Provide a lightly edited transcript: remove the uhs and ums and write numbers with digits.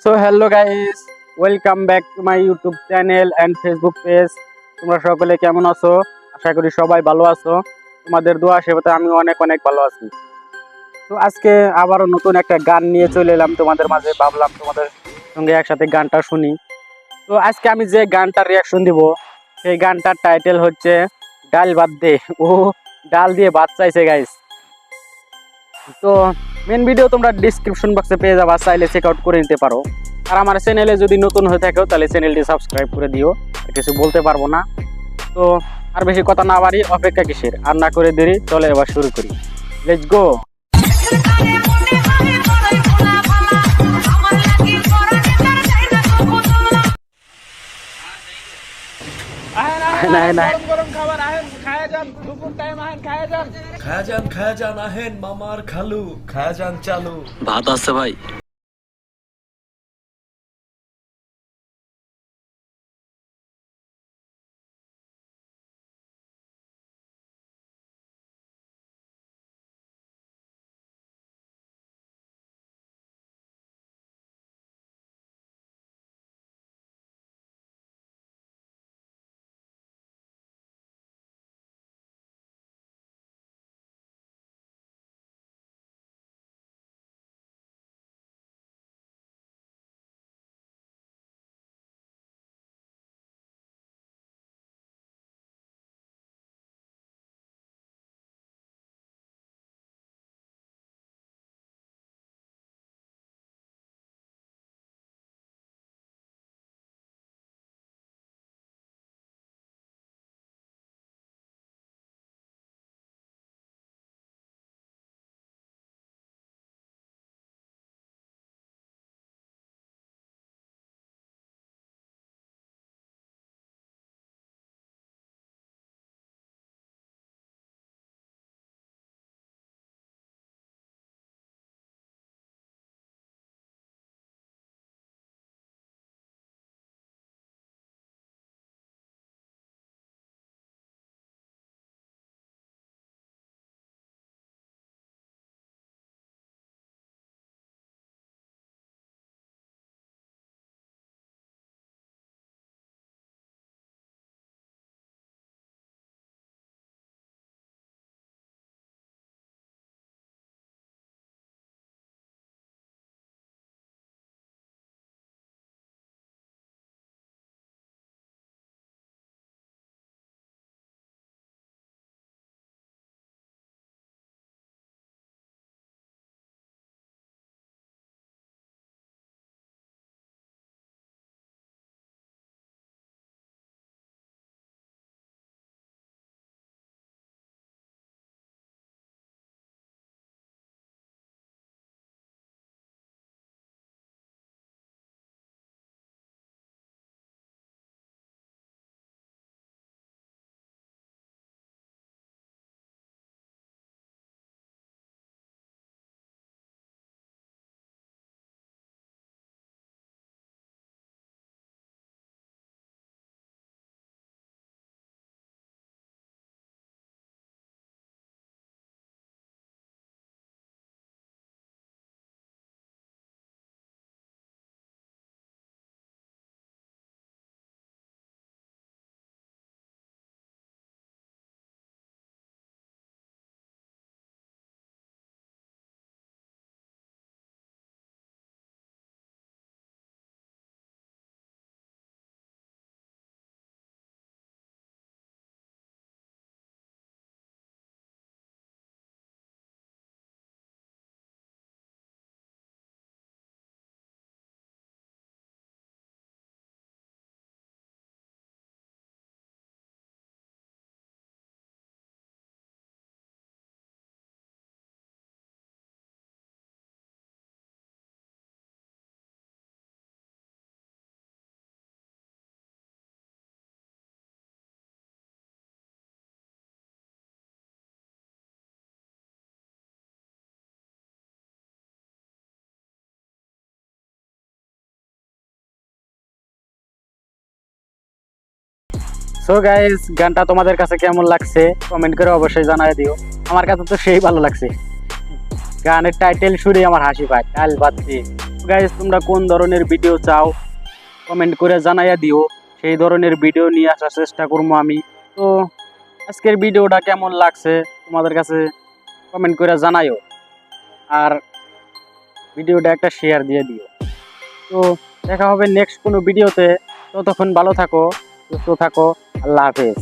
So hello guys, welcome back to my YouTube channel and Facebook page. তোমরা সকলে কেমন আছো? আশা করি সবাই ভালো আছো। তোমাদের দোয়া আশীর্বাদে আমি অনেক অনেক ভালো আছি। তো আজকে আবারও নতুন একটা গান নিয়ে চলে এলাম তোমাদের মাঝে। ভাবলাম তোমাদের সঙ্গে একসাথে গানটা শুনি। তো আজকে আমি যে গানটার রিয়াকশন দিব, সেই গানটার টাইটেল হচ্ছে ডাল ভাত দে। ও ডাল দিয়ে ভাত চাইছে গাইস। তো মেন ভিডিও তোমরা ডিসক্রিপশন বক্সে পেয়ে যাবা, চাইলে চেক আউট করে নিতে পারো। আর আমার চ্যানেলে যদি নতুন হয়ে থাকো তাহলে চ্যানেলটি সাবস্ক্রাইব করে দিও। আর কিছু বলতে পারবো না। তো আর বেশি কথা না বাড়ি, অপেক্ষা কিসের, আর না করে দেরি, চলে এবার শুরু করি। Let's go. খায়া যান আহেন মামার খালু, খায়া যান চালু। ভাত আছে ভাই? সো গাইস, গানটা তোমাদের কাছে কেমন লাগছে কমেন্ট করে অবশ্যই জানাই দিও। আমার কাছে তো সেই ভালো লাগছে। গানের টাইটেল শুনে আমার হাসি পায়, ডাল ভাত দিয়ে। গাইস তোমরা কোন ধরনের ভিডিও চাও কমেন্ট করে জানাইয়া দিও, সেই ধরনের ভিডিও নিয়ে আসার চেষ্টা করবো আমি। তো আজকের ভিডিওটা কেমন লাগছে তোমাদের কাছে কমেন্ট করে জানাইও, আর ভিডিওটা একটা শেয়ার দিয়ে দিও। তো দেখা হবে নেক্সট কোনো ভিডিওতে, ততক্ষণ ভালো থাকো, সুস্থ থাকো, আল্লাহ হাফেজ।